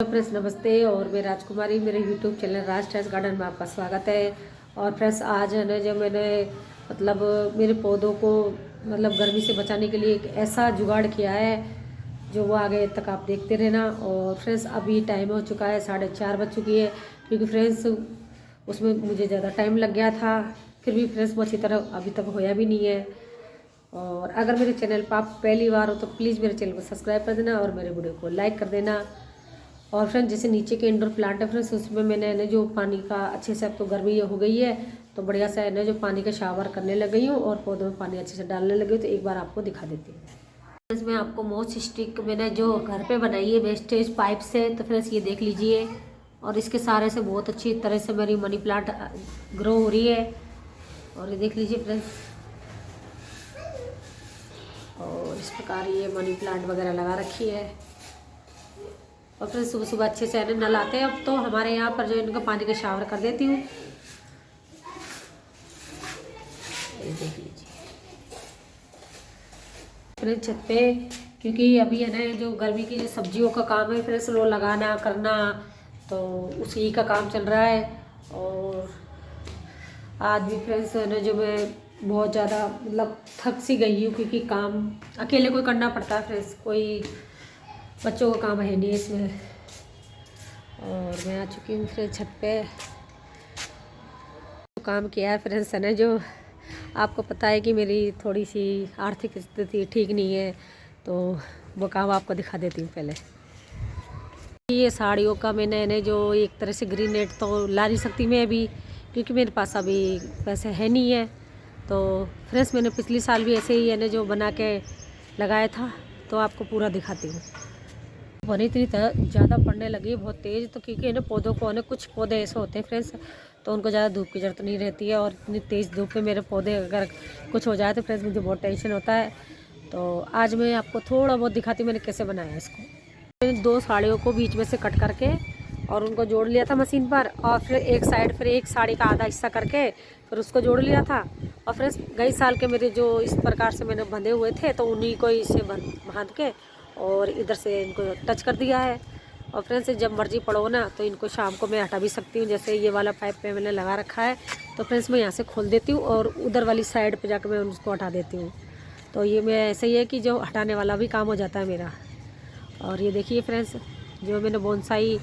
Friends नमस्ते और मैं राजकुमारी, मेरे यूट्यूब चैनल राज टेरेस गार्डन में आपका स्वागत है। और फ्रेंड्स आज है ना, जो मैंने मतलब मेरे पौधों को मतलब गर्मी से बचाने के लिए एक ऐसा जुगाड़ किया है जो वो आगे तक आप देखते रहना। और फ्रेंड्स अभी टाइम हो चुका है, 4:30 बज चुकी है, क्योंकि फ्रेंड्स उसमें मुझे ज़्यादा टाइम लग गया था। फिर भी फ्रेंड्स वो अच्छी तरह अभी तक होया भी नहीं है। और अगर मेरे चैनल पर आप पहली बार हो तो प्लीज़ मेरे चैनल को सब्सक्राइब कर देना और मेरे वीडियो को लाइक कर देना। और फ्रेंड्स जैसे नीचे के इंडोर प्लांट है फ्रेंड्स, उसमें मैंने ना जो पानी का अच्छे से, अब तो गर्मी हो गई है तो बढ़िया सा है ना जो पानी का शावर करने लग गई हूँ और पौधों में पानी अच्छे से डालने लगी हूँ। तो एक बार आपको दिखा देती हूँ। फ्रेंड्स मैं आपको मोस्ट स्टिक मैंने जो घर पे बनाई है वेस्टेज पाइप से, तो फ्रेंड्स ये देख लीजिए। और इसके सारे से बहुत अच्छी तरह से मेरी मनी प्लांट ग्रो हो रही है। और ये देख लीजिए फ्रेंड्स, और इस प्रकार ये मनी प्लांट वगैरह लगा रखी है। और फिर सुबह सुबह अच्छे से नल आते हैं। अब तो हमारे यहाँ पर जो इनका पानी का शावर कर देती हूँ। ये देख लीजिए फ्रेंड्स छत पे, क्योंकि अभी है ना जो गर्मी की जो सब्जियों का काम है फ्रेंड्स वो लगाना करना, तो उसी का काम चल रहा है। और आज भी फ्रेंड्स है ना जो मैं बहुत ज़्यादा मतलब थक सी गई हूँ, क्योंकि काम अकेले कोई करना पड़ता है फ्रेंड्स, कोई बच्चों का काम है नहीं इसमें। और मैं आ चुकी हूँ फ्रेंड्स छत पे। तो काम किया है फ्रेंड्स है ना, जो आपको पता है कि मेरी थोड़ी सी आर्थिक स्थिति ठीक नहीं है, तो वो काम आपको दिखा देती हूँ। पहले ये साड़ियों का मैंने ना जो एक तरह से ग्रीन नेट तो ला नहीं सकती मैं अभी, क्योंकि मेरे पास अभी पैसे है नहीं है। तो फ्रेंड्स मैंने पिछली साल भी ऐसे ही है ना जो बना के लगाया था, तो आपको पूरा दिखाती हूँ। पानी इतनी ज़्यादा पड़ने लगी है बहुत तेज़, तो क्योंकि ना पौधों को ना कुछ पौधे ऐसे होते हैं फ्रेंड्स, तो उनको ज़्यादा धूप की ज़रूरत नहीं रहती है। और इतनी तेज़ धूप में मेरे पौधे अगर कुछ हो जाए तो फ्रेंड्स मुझे बहुत टेंशन होता है। तो आज मैं आपको थोड़ा बहुत दिखाती हूँ मैंने कैसे बनाया इसको। मैंने 2 साड़ियों को बीच में से कट करके और उनको जोड़ लिया था मशीन पर, और फिर एक साइड फिर एक साड़ी का आधा हिस्सा करके फिर उसको जोड़ लिया था। और फ्रेंड्स गई साल के मेरे जो इस प्रकार से मैंने बंधे हुए थे, तो उन्हीं को इसे बांध के और इधर से इनको टच कर दिया है। और फ्रेंड्स जब मर्जी पड़ो ना तो इनको शाम को मैं हटा भी सकती हूँ। जैसे ये वाला पाइप पे मैंने लगा रखा है, तो फ्रेंड्स मैं यहाँ से खोल देती हूँ और उधर वाली साइड पे जाकर मैं उसको हटा देती हूँ। तो ये मैं ऐसे ही है कि जो हटाने वाला भी काम हो जाता है मेरा। और ये देखिए फ्रेंड्स, जो मैंने बोनसाई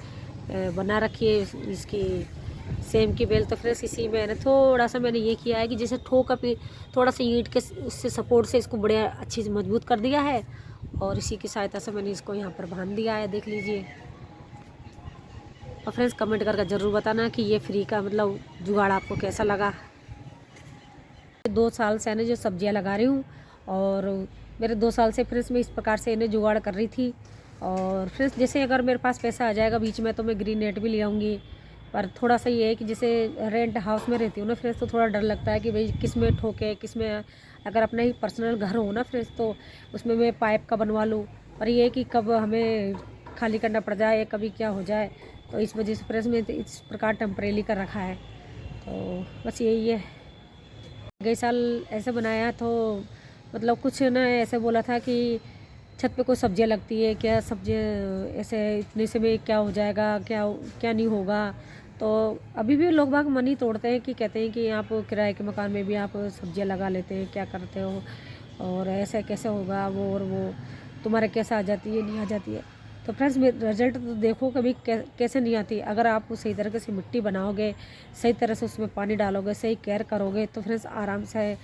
बना रखी है इसकी सेम की बेल, तो फ्रेंड्स इसी में ना थोड़ा सा मैंने ये किया है कि जैसे ठोका पे थोड़ा सा ईंट के उससे सपोर्ट से इसको बढ़िया अच्छी से मजबूत कर दिया है। और इसी की सहायता से मैंने इसको यहाँ पर बांध दिया है, देख लीजिए। और फ्रेंड्स कमेंट करके ज़रूर बताना कि ये फ्री का मतलब जुगाड़ आपको कैसा लगा। 2 साल से है ना जो सब्जियाँ लगा रही हूँ, और मेरे 2 साल से फ्रेंड्स मैं इस प्रकार से इन्हें जुगाड़ कर रही थी। और फ्रेंड्स जैसे अगर मेरे पास पैसा आ जाएगा बीच में तो मैं ग्रीन नेट भी ले आऊँगी। पर थोड़ा सा ये है कि जैसे रेंट हाउस में रहती हूँ ना फ्रेंड्स, तो थोड़ा डर लगता है कि भाई किस में ठोके किस में। अगर अपना ही पर्सनल घर हो ना फ्रेंड्स, तो उसमें मैं पाइप का बनवा लूँ। पर ये है कि कब हमें खाली करना पड़ जाए, कभी क्या हो जाए, तो इस वजह से फ्रेंड्स मैं इस प्रकार टेम्परेली कर रखा है। तो बस यही है। गए साल ऐसे बनाया तो मतलब कुछ ना ऐसे बोला था कि छत पे कोई सब्जियां लगती है क्या, सब्जियां ऐसे इतने से में क्या हो जाएगा, क्या क्या नहीं होगा। तो अभी भी लोग बाग मन ही तोड़ते हैं कि कहते हैं कि आप किराए के मकान में भी आप सब्जियां लगा लेते हैं, क्या करते हो, और ऐसे कैसे होगा वो, और वो तुम्हारे कैसे आ जाती है नहीं आ जाती है। तो फ्रेंड्स रिजल्ट तो देखो कभी कैसे नहीं आती। अगर आप सही तरीके से मिट्टी बनाओगे, सही तरह से उसमें पानी डालोगे, सही केयर करोगे, तो फ्रेंड्स आराम से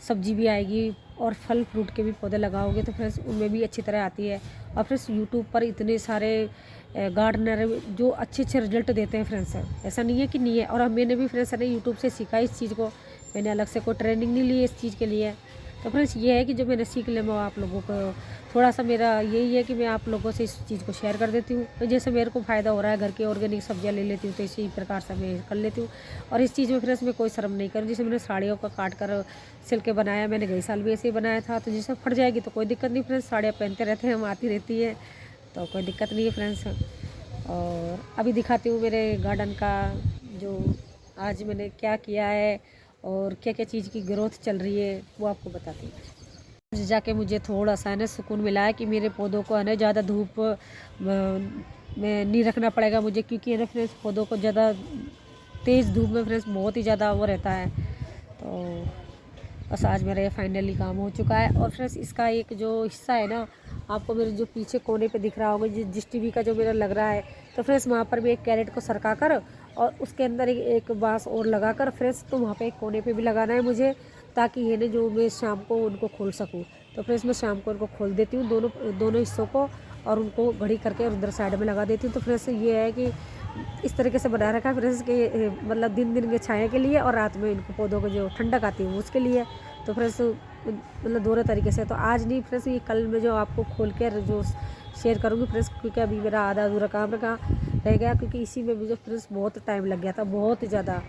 सब्जी भी आएगी। और फल फ्रूट के भी पौधे लगाओगे तो फ्रेंड्स उनमें भी अच्छी तरह आती है। और फ्रेंड्स यूट्यूब पर इतने सारे गार्डनर जो अच्छे अच्छे रिजल्ट देते हैं फ्रेंड्स, ऐसा नहीं है कि नहीं है। और मैंने भी फ्रेंड्स ने यूट्यूब से सीखा इस चीज़ को, मैंने अलग से कोई ट्रेनिंग नहीं ली इस चीज़ के लिए। तो फ्रेंड्स ये है कि जो मैंने सीख लिया मैं आप लोगों को थोड़ा सा, मेरा यही है कि मैं आप लोगों से इस चीज़ को शेयर कर देती हूँ। तो जैसे मेरे को फ़ायदा हो रहा है, घर की ऑर्गेनिक सब्जियाँ ले लेती हूँ, तो इसी प्रकार से मैं कर लेती हूँ। और इस चीज़ में फ्रेंड्स मैं कोई शर्म नहीं करूँ। जैसे मैंने साड़ियों का काट कर सिल के बनाया, मैंने गई साल भी ऐसे ही बनाया था। तो जैसे फट जाएगी तो कोई दिक्कत नहीं फ्रेंड्स, साड़ियाँ पहनते रहते हैं हम, आती रहती है, तो कोई दिक्कत नहीं है फ्रेंड्स। और अभी दिखाती हूँ मेरे गार्डन का जो आज मैंने क्या किया है और क्या क्या चीज़ की ग्रोथ चल रही है वो आपको बताती हूँ। जाके मुझे थोड़ा सा है ना सुकून मिला है कि मेरे पौधों को है ना ज़्यादा धूप में नहीं रखना पड़ेगा मुझे, क्योंकि है ना फ्रेंड्स पौधों को ज़्यादा तेज़ धूप में फ्रेंड्स बहुत ही ज़्यादा वो रहता है। तो बस आज मेरा ये फाइनली काम हो चुका है। और फ्रेंड्स इसका एक जो हिस्सा है ना, आपको मेरे जो पीछे कोने पे दिख रहा होगा, जिस टीवी का जो मेरा लग रहा है, तो फ्रेंड्स वहाँ पर भी एक कैरेट को सरका कर और उसके अंदर एक बांस और लगा कर फ्रेंड्स, तो वहाँ पे एक कोने पे भी लगाना है मुझे, ताकि ये ना जो मैं शाम को उनको खोल सकूँ। तो फ्रेंड्स मैं शाम को उनको खोल देती हूँ दोनों हिस्सों को, और उनको घड़ी करके और उधर साइड में लगा देती हूँ। तो फ्रेंड्स ये है कि इस तरीके से बना रखा है फ्रेंड्स के, मतलब दिन के छाया के लिए और रात में इनको पौधों को जो ठंडक आती है उसके लिए। तो फ्रेंड्स मतलब दोनों तरीके से। तो आज नहीं फ्रेंड्स, ये कल मैं जो आपको खोल के जो शेयर करूँगी फ्रेंड्स, क्योंकि अभी मेरा आधा अधूरा काम रह गया, क्योंकि इसी में भी जो फ्रेंड्स बहुत टाइम लग गया था, बहुत ज़्यादा।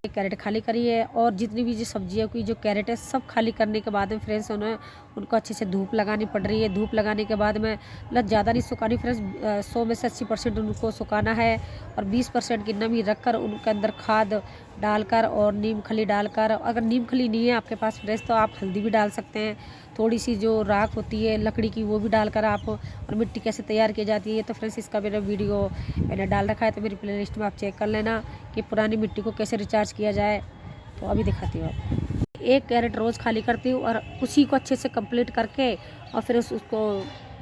कैरेट खाली करी है और जितनी भी जो सब्जियां की जो कैरेट है सब खाली करने के बाद में फ्रेंड्स उनको अच्छे से धूप लगानी पड़ रही है। धूप लगाने के बाद में मतलब ज़्यादा नहीं सुखानी फ्रेंड्स, 100 में से 80% उनको सुखाना है, और 20% की नमी रखकर उनके अंदर खाद डालकर और नीम खली डालकर, अगर नीम खली नहीं है आपके पास फ्रेंड्स तो आप हल्दी भी डाल सकते हैं, थोड़ी सी जो राख होती है लकड़ी की वो भी डालकर आप। और मिट्टी कैसे तैयार की जाती है तो फ्रेंड्स इसका मेरा वीडियो मैंने डाल रखा है, तो मेरी प्लेलिस्ट में आप चेक कर लेना कि पुरानी मिट्टी को कैसे रिचार्ज किया जाए। तो अभी दिखाती हूँ आपको। एक कैरेट रोज़ खाली करती हूँ और उसी को अच्छे से कंप्लीट करके और फिर उसको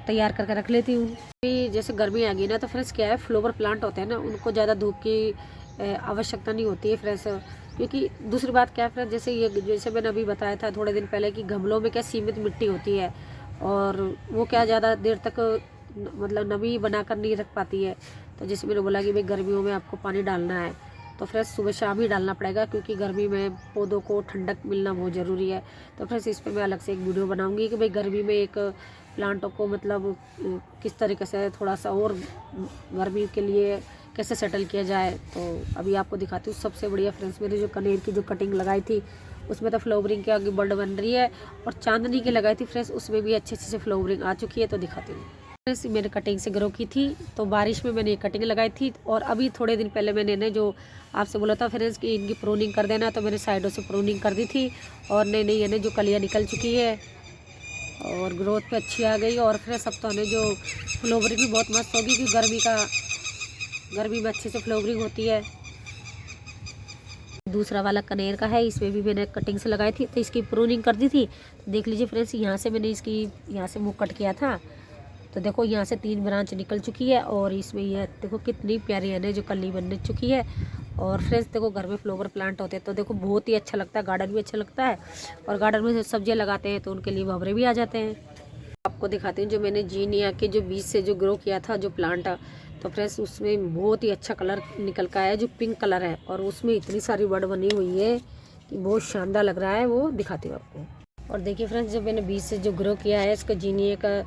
तैयार करके रख लेती हूँ। अभी जैसे गर्मी आ गई ना, तो फ्रेंड्स क्या है, फ्लावर प्लांट होते हैं ना, उनको ज़्यादा धूप की आवश्यकता नहीं होती है फ्रेंड्स। क्योंकि दूसरी बात क्या है फ्रेंड्स, जैसे मैंने अभी बताया था थोड़े दिन पहले कि गमलों में क्या सीमित मिट्टी होती है और वो क्या ज़्यादा देर तक मतलब नमी बनाकर नहीं रख पाती है। तो जैसे मैंने बोला कि भाई गर्मियों में आपको पानी डालना है तो फ्रेंड्स सुबह शाम ही डालना पड़ेगा, क्योंकि गर्मी में पौधों को ठंडक मिलना बहुत ज़रूरी है। तो फ्रेंड्स इस पर मैं अलग से एक वीडियो बनाऊंगी कि भाई गर्मी में एक प्लांटों को मतलब किस तरीके से थोड़ा सा और गर्मी के लिए कैसे सेटल किया जाए। तो अभी आपको दिखाती हूँ। सबसे बढ़िया फ्रेंड्स मेरी जो कनेर की जो कटिंग लगाई थी उसमें तो फ्लावरिंग के आगे बर्ड बन रही है, और चांदनी की लगाई थी फ्रेंड्स उसमें भी अच्छे से फ्लावरिंग आ चुकी है। तो दिखाती हूँ फ्रेंड्स, मैंने कटिंग से ग्रो की थी, तो बारिश में मैंने ये कटिंग लगाई थी। और अभी थोड़े दिन पहले मैंने जो आपसे बोला था फ्रेंड्स कि इनकी प्रूनिंग कर देना, तो मैंने साइडों से प्रूनिंग कर दी थी और नई नई यानी जो कलियाँ निकल चुकी है और ग्रोथ पे अच्छी आ गई। और फ्रेंड्स अब तो हमें जो फ्लावरिंग भी बहुत मस्त होगी, क्योंकि गर्मी में अच्छे से फ्लावरिंग होती है। दूसरा वाला कनेर का है, इसमें भी मैंने कटिंग से लगाई थी, तो इसकी प्रूनिंग कर दी थी। तो देख लीजिए फ्रेंड्स, यहाँ से मैंने इसकी यहाँ से मुँह कट किया था, तो देखो यहाँ से 3 ब्रांच निकल चुकी है और इसमें ये देखो कितनी प्यारी है जो कली बन चुकी है। और फ्रेंड्स देखो घर में फ्लावर प्लांट होते हैं तो देखो बहुत ही अच्छा लगता है, गार्डन भी अच्छा लगता है, और गार्डन में सब्जियाँ लगाते हैं तो उनके लिए भंवरे भी आ जाते हैं। आपको दिखाती हूँ जो मैंने जीनिया के जो बीज से जो ग्रो किया था जो प्लांट, तो फ्रेंड्स उसमें बहुत ही अच्छा कलर निकल का है जो पिंक कलर है, और उसमें इतनी सारी बर्ड बनी हुई है कि बहुत शानदार लग रहा है। वो दिखाती हूँ आपको। और देखिए फ्रेंड्स, जो मैंने बीज से जो ग्रो किया है इसका जीनिया का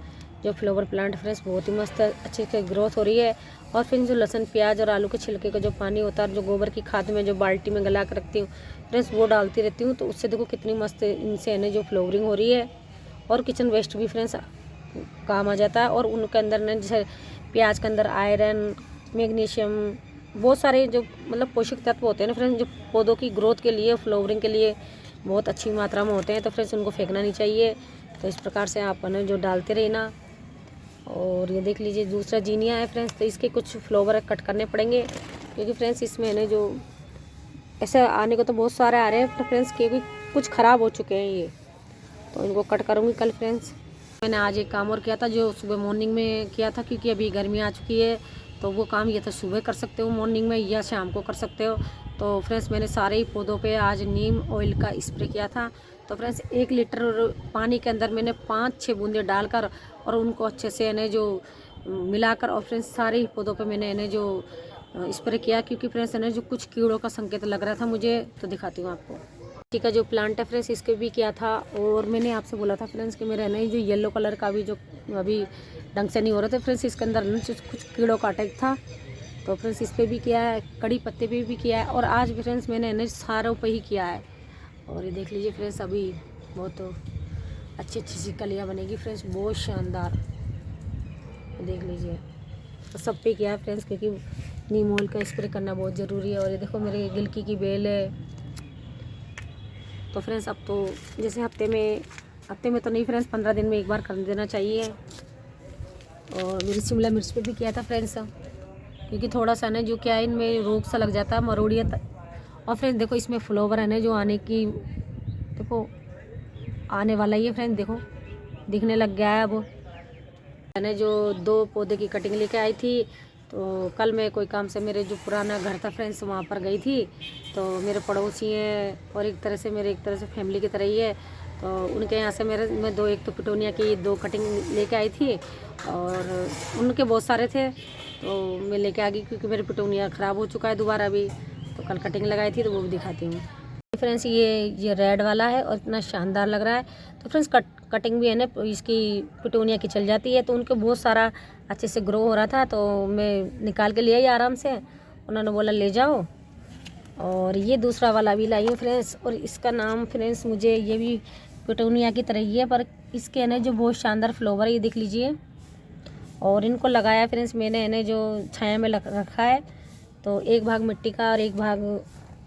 जो फ्लावर प्लांट फ्रेंड्स बहुत ही मस्त अच्छे से ग्रोथ हो रही है। और फिर जो लहसुन प्याज और आलू के छिलके का जो पानी होता है, जो गोबर की खाद में जो बाल्टी में गला कर रखती हूँ फ्रेंड्स, वो डालती रहती हूँ, तो उससे देखो कितनी मस्त इनसे है जो फ्लावरिंग हो रही है। और किचन वेस्ट भी फ्रेंड्स काम आ जाता है, और उनके अंदर ना जैसे प्याज के अंदर आयरन, मैग्नीशियम, बहुत सारे जो मतलब पोषक तत्व होते हैं ना फ्रेंड्स, जो पौधों की ग्रोथ के लिए फ्लावरिंग के लिए बहुत अच्छी मात्रा में होते हैं। तो फ्रेंड्स उनको फेंकना नहीं चाहिए। तो इस प्रकार से आप ना जो डालते रहना। और ये देख लीजिए दूसरा जीनिया है फ्रेंड्स, तो इसके कुछ फ्लावर कट करने पड़ेंगे, क्योंकि फ्रेंड्स इसमें ना जो ऐसे आने को तो बहुत सारे आ रहे हैं, तो फ्रेंड्स क्योंकि कुछ ख़राब हो चुके हैं ये, तो इनको कट करूँगी कल फ्रेंड्स। मैंने आज एक काम और किया था जो सुबह मॉर्निंग में किया था, क्योंकि अभी गर्मी आ चुकी है, तो वो काम ये था सुबह कर सकते हो मॉर्निंग में या शाम को कर सकते हो। तो फ्रेंड्स मैंने सारे ही पौधों पे आज नीम ऑयल का स्प्रे किया था। तो फ्रेंड्स 1 लीटर पानी के अंदर मैंने 5-6 बूंदे डालकर और उनको अच्छे से इन्हें जो मिलाकर, और फ्रेंड्स सारे ही पौधों पे मैंने इन्हें जो स्प्रे किया, क्योंकि फ्रेंड्स इन्हें जो कुछ कीड़ों का संकेत लग रहा था मुझे। तो दिखाती हूँ आपको। ठीक है, जो प्लांट है फ्रेंड्स इसके भी किया था। और मैंने आपसे बोला था फ्रेंड्स कि मेरा नहीं जो येलो कलर का भी जो अभी ढंग से नहीं हो रहा था फ्रेंड्स, इसके अंदर कुछ कीड़ों का अटैक था। तो फ्रेंड्स इस पर भी किया है, कड़ी पत्ते पे भी किया है, और आज भी फ्रेंड्स मैंने इन्हें सारों पे ही किया है। और ये देख लीजिए फ्रेंड्स, अभी बहुत अच्छी अच्छी सी कलियाँ बनेगी फ्रेंड्स, बहुत शानदार। देख लीजिए, तो सब पे किया है फ्रेंड्स, क्योंकि नीम ऑयल का स्प्रे करना बहुत ज़रूरी है। और ये देखो मेरे गिलकी की बेल है। तो फ्रेंड्स अब तो जैसे हफ्ते में तो नहीं फ्रेंड्स, 15 दिन में एक बार कर देना चाहिए। और मेरी शिमला मिर्च पे भी किया था फ्रेंड्स, क्योंकि थोड़ा सा ना जो क्या है इनमें रोग सा लग जाता है, मरोड़िया। और फ्रेंड्स देखो इसमें फ्लावर है ना जो आने की, देखो आने वाला ही है फ्रेंड्स, देखो दिखने लग गया है। अब मैंने जो 2 पौधे की कटिंग लेके आई थी, तो कल मैं कोई काम से मेरे जो पुराना घर था फ्रेंड्स वहाँ पर गई थी। तो मेरे पड़ोसी हैं और एक तरह से फैमिली की तरह ही है। तो उनके यहाँ से मैं 2 एक तो पिटोनिया की 2 कटिंग लेके आई थी, और उनके बहुत सारे थे तो मैं लेके आ गई, क्योंकि मेरी पिटोनिया ख़राब हो चुका है दोबारा भी। तो कल कटिंग लगाई थी तो वो भी दिखाती हूँ फ्रेंड्स। ये रेड वाला है और इतना शानदार लग रहा है। तो फ्रेंड्स कटिंग भी है ना इसकी पिटोनिया की चल जाती है, तो उनको बहुत सारा अच्छे से ग्रो हो रहा था, तो मैं निकाल के ले आई आराम से। उन्होंने बोला ले जाओ। और ये दूसरा वाला भी लाई हूँ फ्रेंड्स, और इसका नाम फ्रेंड्स मुझे, ये भी पिटोनिया की तरह ही है, पर इसके है ना जो बहुत शानदार फ्लावर है, ये देख लीजिए। और इनको लगाया फ्रेंड्स मैंने है ना जो छाया में रखा है। तो एक भाग मिट्टी का और एक भाग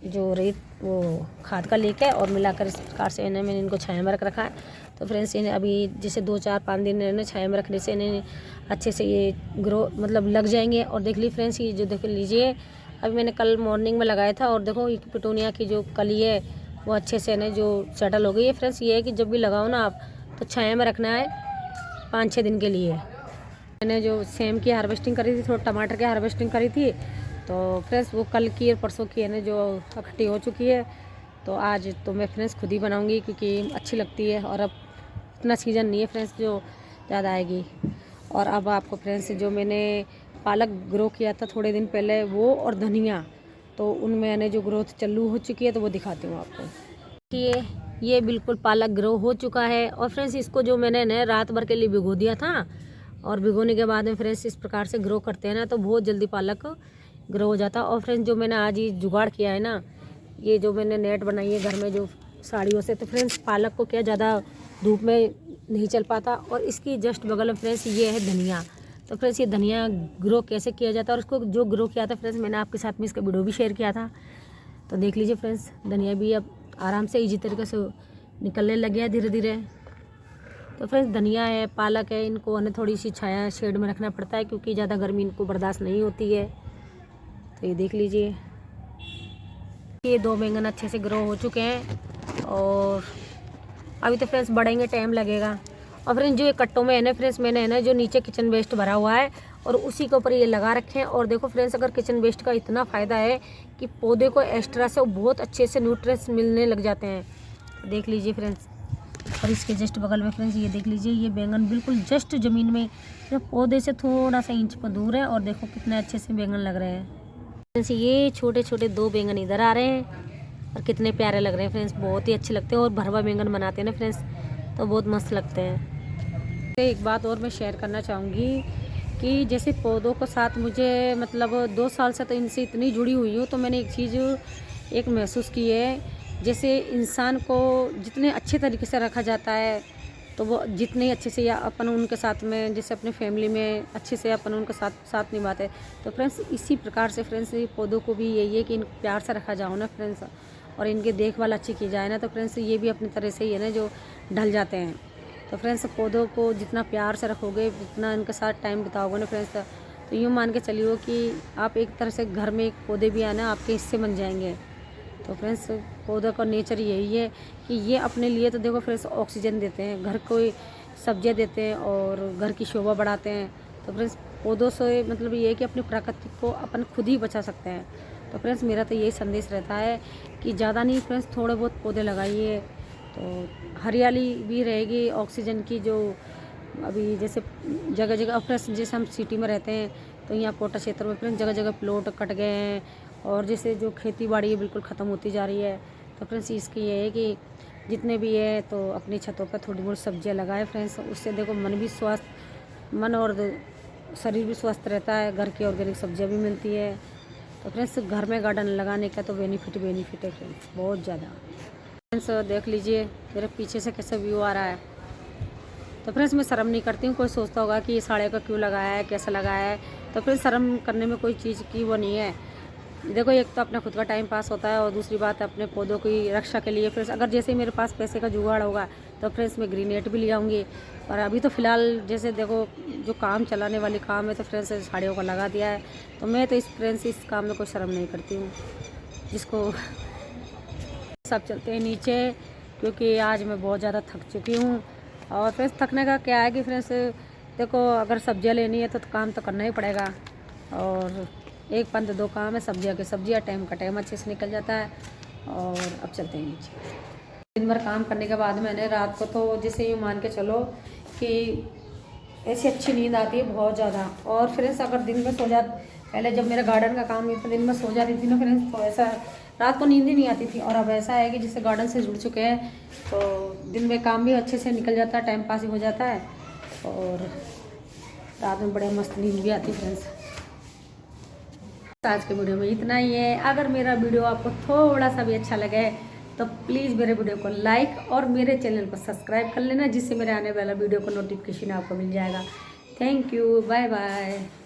जो रेत वो खाद का लेके और मिलाकर इस प्रकार से इन्हें मैंने इनको छाया में रखा है। तो फ्रेंड्स इन्हें अभी जैसे 2-4-5 दिन इन्हें छाया में रखने से इन्हें अच्छे से ये ग्रो मतलब लग जाएंगे। और देख ली फ्रेंड्स, ये जो देख लीजिए अभी मैंने कल मॉर्निंग में लगाया था, और देखो पिटोनिया की जो कली है वो अच्छे से इन्हें जो सेटल हो गई है। फ्रेंड्स ये है कि जब भी लगाओ ना आप तो छाया में रखना है 5-6 दिन के लिए। मैंने जो सेम की हार्वेस्टिंग करी थी, थोड़ा टमाटर की हार्वेस्टिंग करी थी, तो फ्रेंड्स वो कल की और परसों की है ना जो इकट्ठी हो चुकी है। तो आज तो मैं फ्रेंड्स खुद ही बनाऊंगी, क्योंकि अच्छी लगती है, और अब इतना सीज़न नहीं है फ्रेंड्स जो ज़्यादा आएगी। और अब आपको फ्रेंड्स जो मैंने पालक ग्रो किया था थोड़े दिन पहले, वो और धनिया, तो उनमें मैंने जो ग्रोथ चालू हो चुकी है, तो वो दिखाती हूँ आपको। ये बिल्कुल पालक ग्रो हो चुका है। और फ्रेंड्स इसको जो मैंने ना रात भर के लिए भिगो दिया था, और भिगोने के बाद में फ्रेंड्स इस प्रकार से ग्रो करते हैं ना, तो बहुत जल्दी पालक ग्रो हो जाता। और फ्रेंड्स जो मैंने आज ये जुगाड़ किया है ना, ये जो मैंने नेट बनाई है घर में जो साड़ियों से, तो फ्रेंड्स पालक को क्या ज़्यादा धूप में नहीं चल पाता। और इसकी जस्ट बगल में फ्रेंड्स ये है धनिया। तो फ्रेंड्स ये धनिया ग्रो कैसे किया जाता है, और उसको जो ग्रो किया था फ्रेंड्स मैंने आपके साथ में इसका वीडियो भी शेयर किया था। तो देख लीजिए फ्रेंड्स, धनिया भी अब आराम से ईजी तरीके से निकलने लग गया धीरे धीरे। तो फ्रेंड्स धनिया है, पालक है, इनको हमें थोड़ी सी छाया शेड में रखना पड़ता है, क्योंकि ज़्यादा गर्मी इनको बर्दाश्त नहीं होती है। तो ये देख लीजिए, ये 2 बैंगन अच्छे से ग्रो हो चुके हैं, और अभी तो फ्रेंड्स बढ़ेंगे, टाइम लगेगा। और फ्रेंड्स जो ये कट्टों में है ना फ्रेंड्स, मैंने है ना जो नीचे किचन वेस्ट भरा हुआ है, और उसी के ऊपर ये लगा रखे हैं। और देखो फ्रेंड्स, अगर किचन वेस्ट का इतना फ़ायदा है कि पौधे को एक्स्ट्रा से बहुत अच्छे से न्यूट्रिएंट्स मिलने लग जाते हैं। देख लीजिए फ्रेंड्स, और इसके जस्ट बगल में फ्रेंड्स ये देख लीजिए, ये बैंगन बिल्कुल जस्ट ज़मीन में पौधे से थोड़ा सा इंच पर दूर है, और देखो कितने अच्छे से बैंगन लग रहे हैं फ्रेंड्स। ये छोटे छोटे 2 बैंगन इधर आ रहे हैं, और कितने प्यारे लग रहे हैं फ्रेंड्स, बहुत ही अच्छे लगते हैं। और भरवा बैंगन बनाते हैं ना फ्रेंड्स, तो बहुत मस्त लगते हैं। एक बात और मैं शेयर करना चाहूँगी कि जैसे पौधों को साथ मुझे मतलब 2 साल से तो इनसे इतनी जुड़ी हुई हूँ, तो मैंने एक चीज़ एक महसूस की है, जैसे इंसान को जितने अच्छे तरीके से रखा जाता है, तो वो जितने अच्छे से या अपन उनके साथ में जैसे अपने फैमिली में अच्छे से अपन उनके साथ निभाते हैं। तो फ्रेंड्स इसी प्रकार से फ्रेंड्स ये पौधों को भी यही है कि इन प्यार से रखा जाओ ना फ्रेंड्स, और इनकी देखभाल अच्छी की जाए ना, तो फ्रेंड्स ये भी अपनी तरह से ही है ना जो ढल जाते हैं। तो फ्रेंड्स पौधों को जितना प्यार से रखोगे, जितना इनके साथ टाइम बिताओगे ना फ्रेंड्स, तो यूँ मान के चलिए कि आप एक तरह से घर में एक पौधे भी आना आपके हिस्से बन जाएंगे। तो फ्रेंड्स पौधों का नेचर यही है कि ये अपने लिए तो देखो फ्रेंड्स ऑक्सीजन देते हैं, घर को सब्जियां देते हैं, और घर की शोभा बढ़ाते हैं। तो फ्रेंड्स पौधों से मतलब ये है कि अपनी प्रकृति को अपन खुद ही बचा सकते हैं। तो फ्रेंड्स मेरा तो यही संदेश रहता है कि ज़्यादा नहीं फ्रेंड्स, थोड़े बहुत पौधे लगाइए, तो हरियाली भी रहेगी, ऑक्सीजन की जो अभी जैसे जगह जगह फ्रेंड्स जैसे हम सिटी में रहते हैं, तो यहाँ कोटा क्षेत्र में फ्रेंड्स जगह जगह प्लॉट कट गए हैं, और जैसे जो खेती बाड़ी है बिल्कुल ख़त्म होती जा रही है। तो फ्रेंड्स इसकी ये है कि जितने भी है तो अपनी छतों पर थोड़ी बहुत सब्जियां लगाए फ्रेंड्स, उससे देखो मन और शरीर भी स्वस्थ रहता है, घर की ऑर्गेनिक सब्जियां भी मिलती है। तो फ्रेंड्स घर में गार्डन लगाने का तो बेनिफिट है फ्रेंड्स, बहुत ज़्यादा। फ्रेंड्स देख लीजिए मेरे पीछे से कैसा व्यू आ रहा है। तो फ्रेंड्स मैं शर्म नहीं करती हूँ, कोई सोचता होगा कि ये साड़ियों का क्यों लगाया है, कैसा लगाया है, तो फ्रेंड्स शर्म करने में कोई चीज़ की वो नहीं है। देखो, एक तो अपना खुद का टाइम पास होता है और दूसरी बात है अपने पौधों की रक्षा के लिए। फ्रेंड्स अगर जैसे मेरे पास पैसे का जुगाड़ होगा तो फ्रेंड्स मैं ग्रीन नेट भी ले आऊँगी। और अभी तो फ़िलहाल जैसे देखो जो काम चलाने वाली काम है तो फ्रेंड्स साड़ियों का लगा दिया है। तो मैं तो इस काम में कोई शर्म नहीं करती हूँ। जिसको सब चलते हैं नीचे, क्योंकि आज मैं बहुत ज़्यादा थक चुकी हूँ। और फ्रेंड्स थकने का क्या है कि फ्रेंड्स देखो, अगर सब्जियाँ लेनी है तो काम तो करना ही पड़ेगा। और एक पंथ दो काम है, सब्जियाँ टाइम का टाइम अच्छे से निकल जाता है। और अब चलते हैं नीचे। दिन भर काम करने के बाद मैंने रात को तो जैसे यूँ मान के चलो कि ऐसी अच्छी नींद आती है बहुत ज़्यादा। और फ्रेंड्स अगर दिन में सो पहले जब मेरा गार्डन का काम नहीं था, दिन में सो जाती थी ना फ्रेंड्स, तो ऐसा रात को नींद ही नहीं आती थी। और अब ऐसा है कि जिससे गार्डन से जुड़ चुके हैं तो दिन में काम भी अच्छे से निकल जाता है, टाइम पास ही हो जाता है और रात में बड़े मस्त नींद भी आती है। फ्रेंड्स आज के वीडियो में इतना ही है। अगर मेरा वीडियो आपको थोड़ा सा भी अच्छा लगे तो प्लीज़ मेरे वीडियो को लाइक और मेरे चैनल को सब्सक्राइब कर लेना, जिससे मेरे आने वाला वीडियो को नोटिफिकेशन आपको मिल जाएगा। Thank you, bye bye.